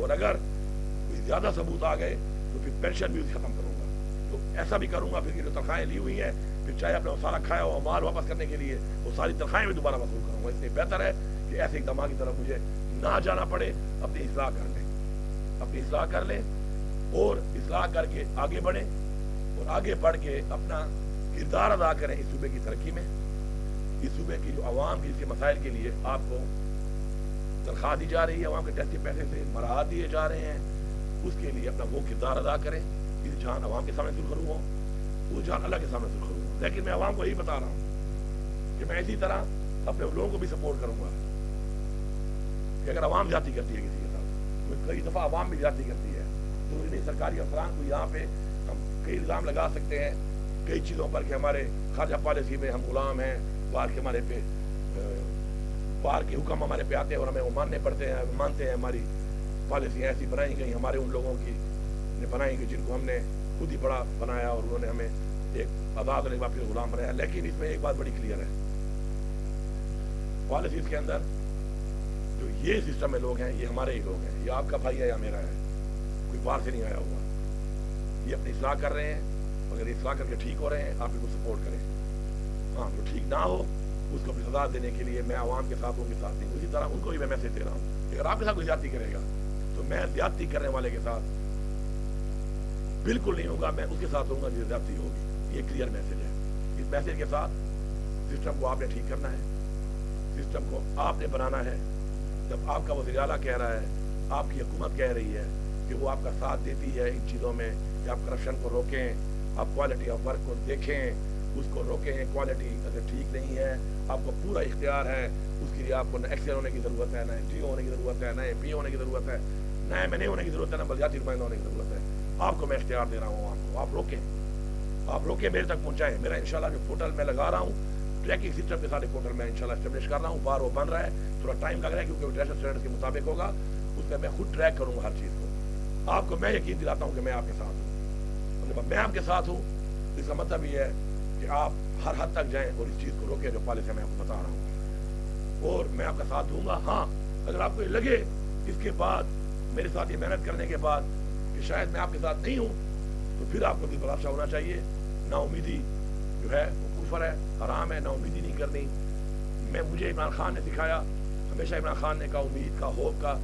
اور اگر کوئی زیادہ ثبوت آ گئے تو پھر پینشن بھی ختم کروں گا. تو ایسا بھی کروں گا پھر جو تنخواہیں لی ہوئی ہیں پھر چاہے اپنا سارا کھایا ہوا مال واپس کرنے کے لیے وہ ساری تنخواہیں بھی دوبارہ وصول کروں گا. اس لیے بہتر ہے کہ ایسے اقدامات کی طرف مجھے نہ جانا پڑے. اپنی اصلاح کر لیں, اپنی اصلاح کر لیں اور اصلاح کر کے آگے بڑھیں اور آگے بڑھ کے اپنا کردار ادا کریں اس صوبے کی ترقی میں. اس صوبے کی جو عوام کی مسائل کے لیے آپ کو تنخواہ دی جا رہی ہے, عوام کے ٹیکس کے پیسے سے مراحت دیے جا رہے ہیں, اس کے لیے اپنا وہ کردار ادا کریں. اس جان عوام کے سامنے سرخرو ہوں, وہ جان اللہ کے سامنے سرخرو ہوں. لیکن میں عوام کو یہی بتا رہا ہوں کہ میں اسی طرح اپنے لوگوں کو بھی سپورٹ کروں گا کہ اگر عوام زیادتی کرتی ہے کسی کے ساتھ, کئی دفعہ عوام بھی زیادتی کرتی ہے, ضروری نہیں سرکاری افسران کو یہاں پہ ہم کئی الزام لگا سکتے ہیں کئی چیزوں پر کہ ہمارے خارجہ پالیسی میں ہم غلام ہیں, باہر کے ہمارے پہ باہر کے حکم ہمارے پہ آتے ہیں اور ہمیں وہ ماننے پڑتے ہیں, مانتے ہیں. ہماری پالیسیاں ایسی بنائی گئی ہمارے ان لوگوں کی نے بنائی گئی جن کو ہم نے خود ہی بڑا بنایا اور انہوں نے ہمیں ایک آزاد اور ایک بار پھر غلام بنایا. لیکن اس میں ایک بات بڑی کلیئر ہے, پالیسیز کے اندر جو یہ سسٹم میں لوگ ہیں یہ ہمارے ہی لوگ ہیں, یہ آپ کا بھائی ہے یا میرا ہے, کوئی باہر سے نہیں آیا ہوا. یہ اپنی اصلاح کر رہے ہیں, اگر اصلاح کر کے ٹھیک ہو رہے ہیں آپ ان کو سپورٹ کریں. ہاں جو ٹھیک نہ ہو اس کو اپنی سزا دینے کے لیے میں عوام کے ساتھ ان کے ساتھ نہیں. اسی طرح ان کو بھی میں میسج دے رہا ہوں کہ اگر آپ کے ساتھ کوئی زیادتی کرے گا تو میں زیادتی کرنے والے کے ساتھ بالکل نہیں ہوگا, میں اس کے ساتھ ہوں گا جس زیادتی ہوگی. یہ کلیئر میسج ہے. اس میسج کے ساتھ سسٹم کو آپ نے ٹھیک کرنا ہے, سسٹم کو آپ نے بنانا ہے. جب آپ کا وزیر اعلیٰ کہہ رہا ہے, آپ کی حکومت کہہ رہی ہے کہ وہ آپ کا ساتھ دیتی ہے ان چیزوں میں کہ آپ کرپشن کو روکیں, آپ کوالٹی آف ورک کو دیکھیں, اس کو روکیں. کوالٹی اگر ٹھیک نہیں ہے آپ کو پورا اختیار ہے, اس کے لیے آپ کو نہ ایکسل ہونے کی ضرورت ہے, نہ ٹی ہونے کی ضرورت ہے, نہ پی ہونے کی ضرورت ہے, نہ ایم این اے ہونے کی ضرورت ہے, نہ بلدیاتی نمائندہ ہونے کی ضرورت ہے. آپ کو میں اختیار دے رہا ہوں, آپ کو آپ روکیں, آپ روکیں, میرے تک پہنچائیں. میرا انشاءاللہ جو پورٹل میں لگا رہا ہوں ٹریکنگ سسٹم کے ساتھ پورٹل میں انشاءاللہ اسٹیبلش کر رہا ہوں. باہر وہ بن رہا ہے, تھوڑا ٹائم لگ رہا ہے کیونکہ وہ انٹرنیشنل اسٹینڈرڈ کے مطابق ہوگا. اس میں خود ٹریک کروں گا ہر چیز کو. آپ کو میں یقین دلاتا ہوں کہ میں آپ کے ساتھ ہوں. میں آپ کے ساتھ ہوں اس کا مطلب یہ ہے کہ آپ ہر حد تک جائیں اور اس چیز کو روکیں جو پالیسی میں آپ کو بتا رہا ہوں, اور میں آپ کا ساتھ دوں گا. ہاں اگر آپ کو یہ لگے اس کے بعد میرے ساتھ یہ محنت کرنے کے بعد کہ شاید میں آپ کے ساتھ نہیں ہوں تو پھر آپ کو بھی برداشت ہونا چاہیے. نا امیدی جو ہے وہ کفر ہے, حرام ہے. نا امیدی نہیں کرنی. مجھے عمران خان نے سکھایا, ہمیشہ عمران خان نے کہا امید کا, ہوپ کا.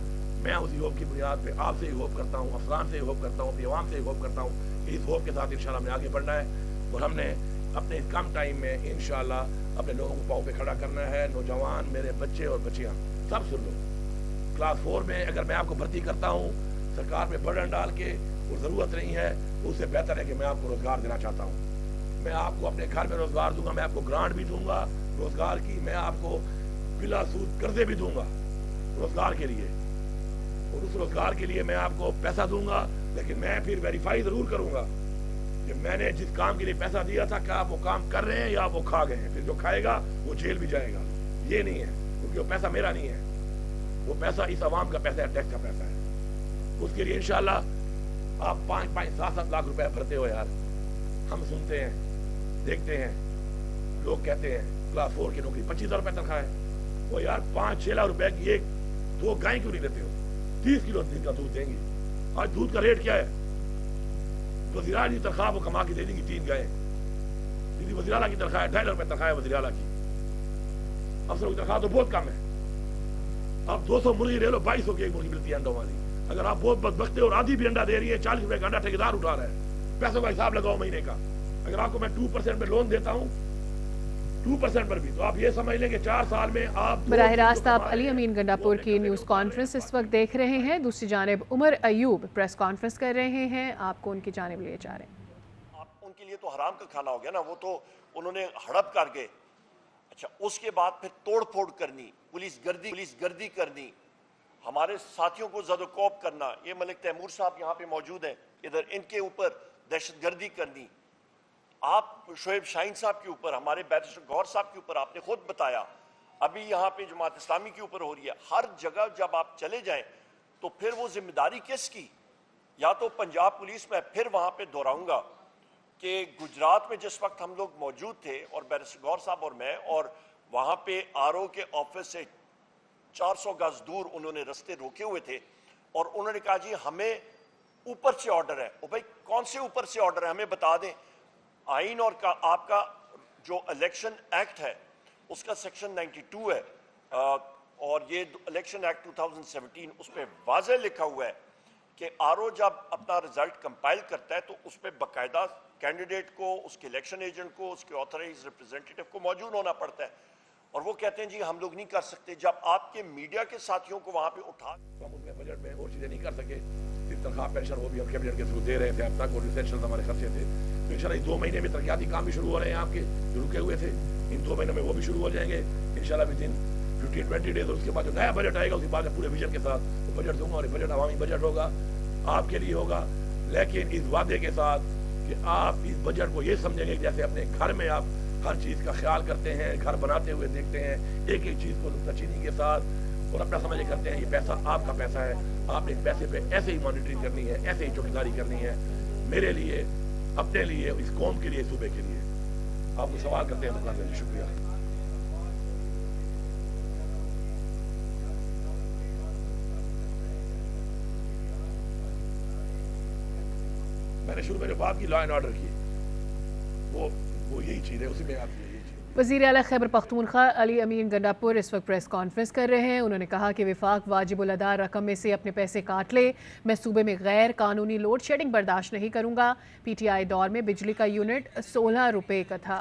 میں اسی ہوپ کی بنیاد پہ آپ سے ہی ہوپ کرتا ہوں, افسران سے ہی ہوپ کرتا ہوں, اپنی عوام سے ہی ہوپ کرتا ہوں کہ اس ہوپ کے ساتھ انشاءاللہ ہم نے آگے بڑھنا ہے. اور ہم نے اپنے اس کم ٹائم میں انشاءاللہ اپنے لوگوں کو پاؤں پہ کھڑا کرنا ہے. نوجوان, میرے بچے اور بچیاں سب سن لو, کلاس 4 میں اگر میں آپ کو بھرتی کرتا ہوں سرکار پہ برڈن ڈال کے اور ضرورت نہیں ہے, اس سے بہتر ہے کہ میں آپ کو روزگار دینا چاہتا ہوں. میں آپ کو اپنے گھر میں روزگار دوں گا, میں آپ کو گرانٹ بھی دوں گا روزگار کی, میں آپ کو بلا سود قرضے بھی دوں گا روزگار کے لیے, اور اس روزگار کے لیے میں آپ کو پیسہ دوں گا. لیکن میں پھر ویریفائی ضرور کروں گا کہ میں نے جس کام کے لیے پیسہ دیا تھا کیا آپ وہ کام کر رہے ہیں یا وہ کھا گئے ہیں. پھر جو کھائے گا وہ جیل بھی جائے گا. یہ نہیں ہے کیونکہ وہ پیسہ میرا نہیں ہے, وہ پیسہ اس عوام کا پیسہ ہے, ٹیکس کا پیسہ ہے. اس کے لیے انشاءاللہ آپ 5-5, 7-7 لاکھ روپے بھرتے ہو یار. ہم سنتے ہیں, دیکھتے ہیں, لوگ کہتے ہیں کلاس 4 کی نوکری 25,000 روپے تنخواہ ہے. وہ یار 5-6 لاکھ روپے کی 1-2 گائیں کیوں نہیں لیتے ہو؟ 30 کلو کا دودھ دیں گے. آج دودھ کا ریٹ کیا ہے؟ وزیر اعلیٰ کی تنخواہ وہ کما کے دے دیں گی 3 گائیں. وزیر اعلیٰ کی تنخواہ 2.5 روپے تنخواہ ہے وزیر اعلیٰ کی. افسروں کی تنخواہ تو بہت کم ہے. آپ 200 مرغی لے لو, 2200 کی ایک مرغی ملتی ہے انڈوں والی. اگر آپ بہت بدبخت اور آدھی بھی انڈا دے رہی ہے, 40 روپے کا انڈا ٹھیکیدار اٹھا رہا ہے. پیسوں کا حساب لگاؤ مہینے کا. اگر آپ کو میں 2% پہ لون دیتا ہوں 2% پر بھی, تو آپ یہ سمجھ لیں کہ 4 سال میں آپ براہ راست آپ علی امین گنڈاپور کی نیوز کانفرنس اس وقت دیکھ رہے ہیں. دوسری جانب عمر ایوب پریس کانفرنس کر رہے ہیں, آپ کو ان کی جانب لیے جا رہے ہیں. آپ ان کے لیے تو حرام کا کھانا ہو گیا نا, وہ تو انہوں نے ہڑپ کر کے. اچھا اس کے بعد پھر توڑ پھوڑ کرنی, پولیس گردی کرنی, ہمارے ساتھیوں کو زد و کوب کرنا. یہ ملک تیمور صاحب یہاں پہ موجود ہیں, ادھر ان کے اوپر دہشت گردی کرنی. آپ شعیب شاہین صاحب کے اوپر, ہمارے بیرسٹر گوہر صاحب کے اوپر آپ نے خود بتایا, ابھی یہاں پہ جماعت اسلامی کے اوپر ہو رہی ہے. ہر جگہ جب آپ چلے جائیں تو پھر وہ ذمہ داری کس کی؟ یا تو پنجاب پولیس میں پھر وہاں پہ دہراؤں گا کہ گجرات میں جس وقت ہم لوگ موجود تھے اور بیرسٹر گوہر صاحب اور میں, اور وہاں پہ آر او کے آفس سے 400 گز دور انہوں نے رستے روکے ہوئے تھے, اور انہوں نے کہا جی ہمیں اوپر سے آرڈر ہے. او بھائی کون سے اوپر سے آرڈر ہے ہمیں بتا دیں. آئین اور آپ کا جو الیکشن ایکٹ ہے اس کا سیکشن 92 ہے اور یہ الیکشن ایکٹ 2017 اس پہ واضح لکھا ہوا ہے کہ آر او جب اپنا رزلٹ کمپائل کرتا ہے تو اس پہ باقاعدہ کینڈیڈیٹ کو, اس کے الیکشن ایجنٹ کو, اس کے آتھرائز ریپرزینٹیٹو کو موجود ہونا پڑتا ہے. اور وہ کہتے ہیں جی ہم لوگ نہیں کر سکتے. جب آپ کے میڈیا کے ساتھیوں کو وہاں پہ اٹھا تو ہم اس میں بجٹ میں اور چیزیں نہیں کر سکے. صرف تنخواہ پینشن وہ بھی ہم کیبنٹ کے تھرو دے رہے تھے اب تک, اور ریسیشن ہمارے خرچے تھے. تو انشاءاللہ اس 2 مہینے میں ترقیاتی کام بھی شروع ہو رہے ہیں آپ کے جو رکے ہوئے تھے. ان 2 مہینوں میں وہ بھی شروع ہو جائیں گے انشاءاللہ ودن 15-20 ڈیز. اور اس کے بعد جو نیا بجٹ آئے گا اس کے بعد پورے ویژن کے ساتھ وہ بجٹ دوں گا, اور بجٹ عوامی بجٹ ہوگا, آپ کے لیے ہوگا, لیکن اس وعدے کے ساتھ کہ آپ اس بجٹ کو یہ سمجھیں گے جیسے اپنے گھر میں آپ ہر چیز کا خیال کرتے ہیں, گھر بناتے ہوئے دیکھتے ہیں, ایک ایک چیز کو نکتہ چینی کے ساتھ اور اپنا سمجھ کرتے ہیں یہ پیسہ آپ کا پیسہ ہے. آپ نے اس پیسے پہ ایسے ہی مانیٹرنگ کرنی ہے, ایسے ہی چوکیداری کرنی ہے, میرے لیے, اپنے لیے, اس قوم کے لیے, صوبے کے لیے. آپ کو سوال کرتے ہیں تو کرتے ہیں. شکریہ. میں نے شروع میں جو بات کی لا اینڈ آرڈر کی وہ یہی چیز ہے, اسی میں آپ یہی چیز. وزیر اعلیٰ خیبر پختونخوا علی امین گنڈاپور اس وقت پریس کانفرنس کر رہے ہیں. انہوں نے کہا کہ وفاق واجب الادا رقم میں سے اپنے پیسے کاٹ لے. میں صوبے میں غیر قانونی لوڈ شیڈنگ برداشت نہیں کروں گا. پی ٹی آئی دور میں بجلی کا یونٹ 16 روپے کا تھا.